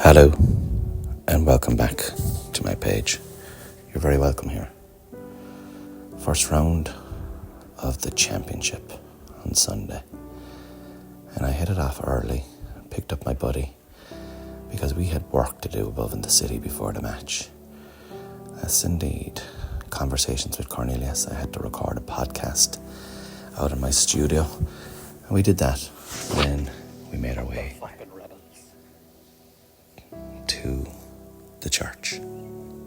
Hello and welcome back to my page. You're very welcome here. First round of the championship on Sunday, and I headed off early and picked up my buddy because we had work to do above in the city before the match. Yes, indeed. Conversations with Cornelius. I had to record a podcast out in my studio, and we did that. Then we made our way to the church.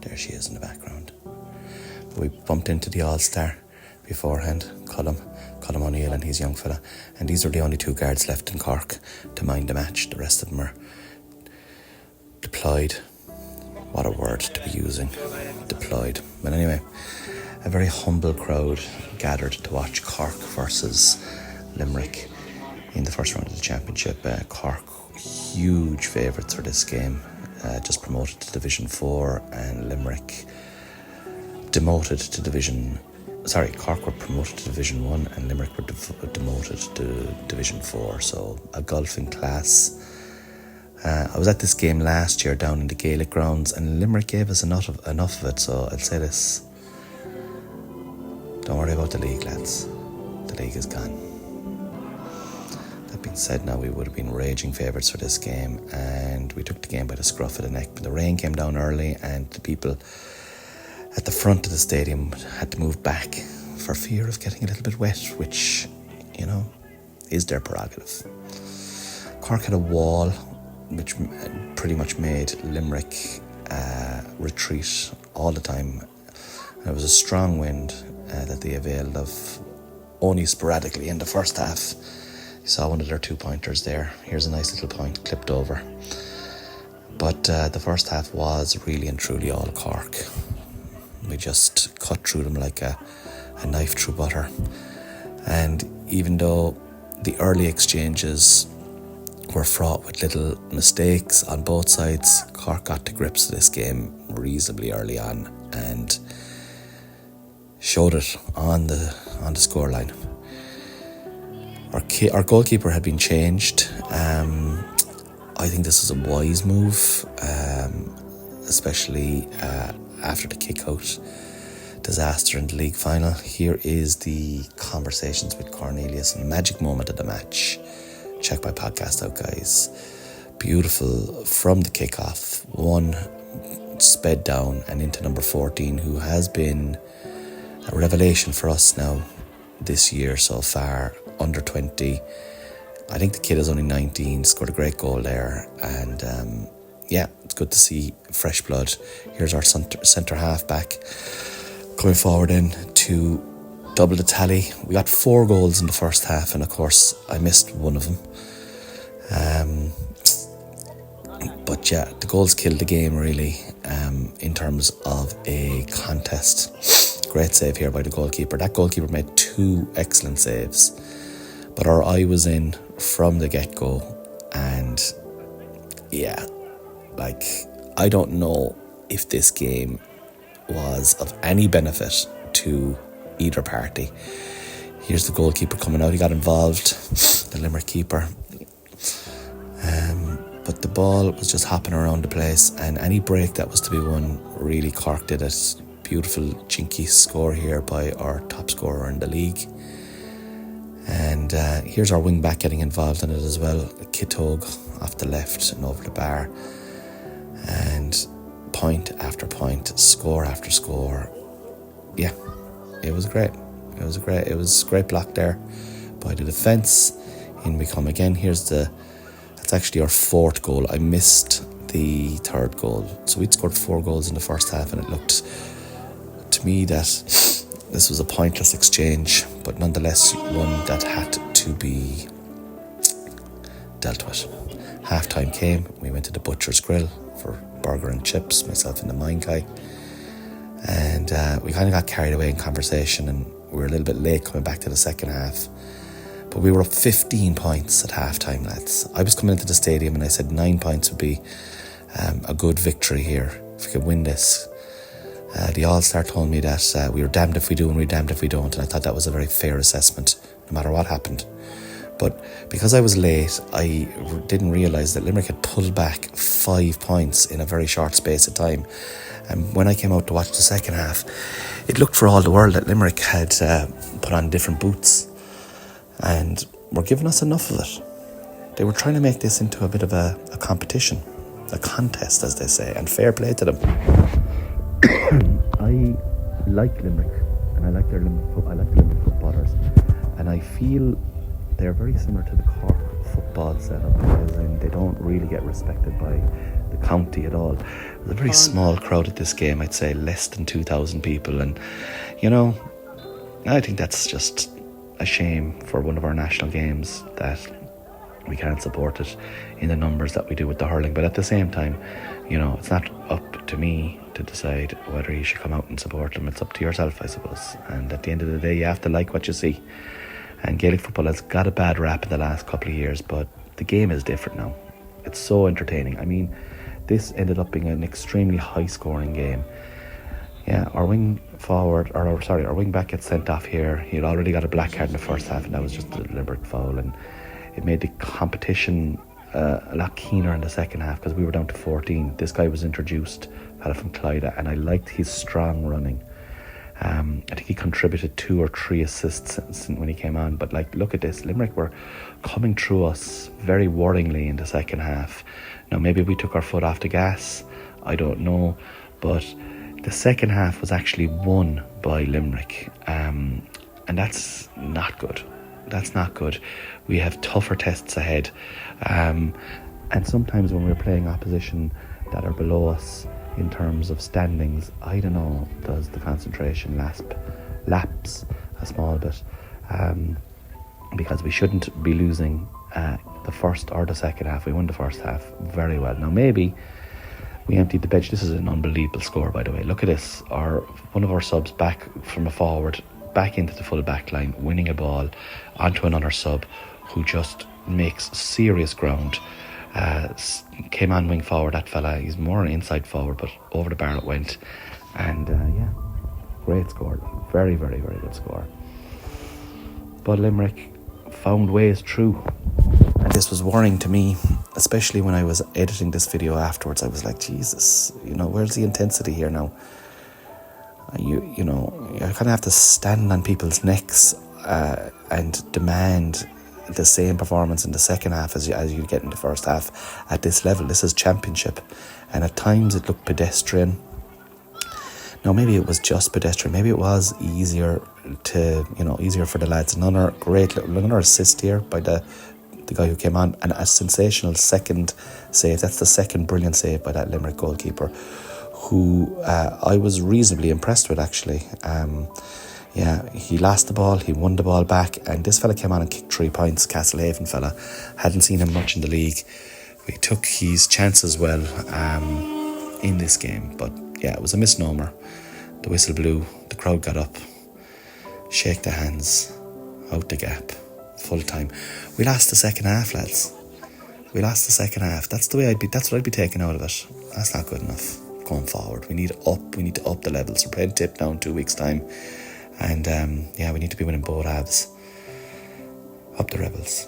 There she is in the background. We bumped into the All-Star beforehand, Colm O'Neill and his young fella, and these are the only two guards left in Cork to mind the match. The rest of them are deployed. What a word to be using, deployed. But anyway, a very humble crowd gathered to watch Cork versus Limerick in the first round of the championship. Cork, huge favourites for this game, just promoted to Division 4, and Limerick demoted to Cork were promoted to Division 1 and Limerick were demoted to Division 4, so a gulf in class. I was at this game last year down in the Gaelic grounds, and Limerick gave us enough of it, so I'll say this: don't worry about the league, lads. The league is gone. That being said, now we would have been raging favourites for this game, and we took the game by the scruff of the neck. But the rain came down early, and the people at the front of the stadium had to move back for fear of getting a little bit wet, which, is their prerogative. Cork had a wall which pretty much made Limerick retreat all the time. And it was a strong wind that they availed of only sporadically in the first half. You saw one of their 2-pointers there. Here's a nice little point clipped over. But the first half was really and truly all Cork. We just cut through them like a knife through butter. And even though the early exchanges were fraught with little mistakes on both sides, Cork got to grips with this game reasonably early on and showed it on the scoreline. Our goalkeeper had been changed. I think this was a wise move, especially after the kick-out disaster in the league final. Here is the conversations with Cornelius, magic moment of the match. Check my podcast out, guys. Beautiful from the kick-off. One sped down and into number 14, who has been a revelation for us now this year so far. Under 20. I think the kid is only 19, scored a great goal there, and it's good to see fresh blood. Here's our centre half back coming forward in to double the tally. We got 4 goals in the first half, and of course I missed one of them. But the goals killed the game really, in terms of a contest. Great save here by the goalkeeper. That goalkeeper made 2 excellent saves. But our eye was in from the get-go, and I don't know if this game was of any benefit to either party. Here's the goalkeeper coming out. He got involved, the Limerick keeper. But the ball was just hopping around the place, and any break that was to be won, really Cork did it. Beautiful chinky score here by our top scorer in the league. And here's our wing back getting involved in it as well. Kitog off the left and over the bar. And point after point, score after score. Yeah, it was great. It was great block there by the defence. In we come again. That's actually our 4th goal. I missed the 3rd goal. So we'd scored 4 goals in the first half, and it looked to me that this was a pointless exchange, but nonetheless one that had to be dealt with. Half-time came. We went to the Butcher's Grill for burger and chips, myself and the mine guy. And we kind of got carried away in conversation, and we were a little bit late coming back to the second half. But we were up 15 points at half-time, lads. I was coming into the stadium and I said 9 points would be a good victory here if we could win this. The All-Star told me that we were damned if we do and we're damned if we don't, and I thought that was a very fair assessment. No matter what happened, But because I was late, I didn't realise that Limerick had pulled back 5 points in a very short space of time. And when I came out to watch the second half, it looked for all the world that Limerick had put on different boots and were giving us enough of it. They were trying to make this into a bit of a competition, a contest, as they say, and fair play to them. I like Limerick, and I like the Limerick footballers, and I feel they're very similar to the Cork football setup, as in they don't really get respected by the county at all. It was a very small crowd at this game, I'd say less than 2,000 people, and I think that's just a shame for one of our national games that we can't support it in the numbers that we do with the hurling. But at the same time, it's not up to me to decide whether you should come out and support them. It's up to yourself, I suppose. And at the end of the day, you have to like what you see. And Gaelic football has got a bad rap in the last couple of years, but the game is different now. It's so entertaining. I mean, this ended up being an extremely high-scoring game. Yeah, our wing back gets sent off here. He'd already got a black card in the first half, and that was just a deliberate foul. And it made the competition a lot keener in the second half because we were down to 14. This guy was introduced, a fella from Clyde, and I liked his strong running. I think he contributed 2 or 3 assists when he came on. But look at this. Limerick were coming through us very worryingly in the second half. Now, maybe we took our foot off the gas. I don't know. But the second half was actually won by Limerick. And that's not good. That's not good. We have tougher tests ahead. And sometimes when we're playing opposition that are below us in terms of standings, I don't know, does the concentration lapse a small bit, because we shouldn't be losing the first or the second half. We won the first half very well. Now maybe we emptied the bench. This is an unbelievable score, by the way. Look at this. One of our subs back from a forward, back into the full back line, winning a ball onto another sub who just makes serious ground. Came on wing forward, that fella. He's more an inside forward, but over the bar it went. And great score. Very, very, very good score. But Limerick found ways through. And this was worrying to me, especially when I was editing this video afterwards. I was like, Jesus, where's the intensity here now? You kind of have to stand on people's necks and demand the same performance in the second half as you get in the first half at this level. This is championship, and at times it looked pedestrian. Now maybe it was just pedestrian. Maybe it was easier for the lads. Another assist here by the guy who came on, and a sensational second save. That's the second brilliant save by that Limerick goalkeeper, who I was reasonably impressed with, actually. He lost the ball, he won the ball back, and this fella came on and kicked 3 points. Castlehaven fella, hadn't seen him much in the league. He took his chances well in this game, but it was a misnomer. The whistle blew, the crowd got up, shake the hands, out the gap, full time. We lost the second half, lads. We lost the second half. That's what I'd be taking out of it. That's not good enough going forward. We need to up the levels. We're playing Tip now in 2 weeks' time. And we need to be winning both halves. Up the Rebels.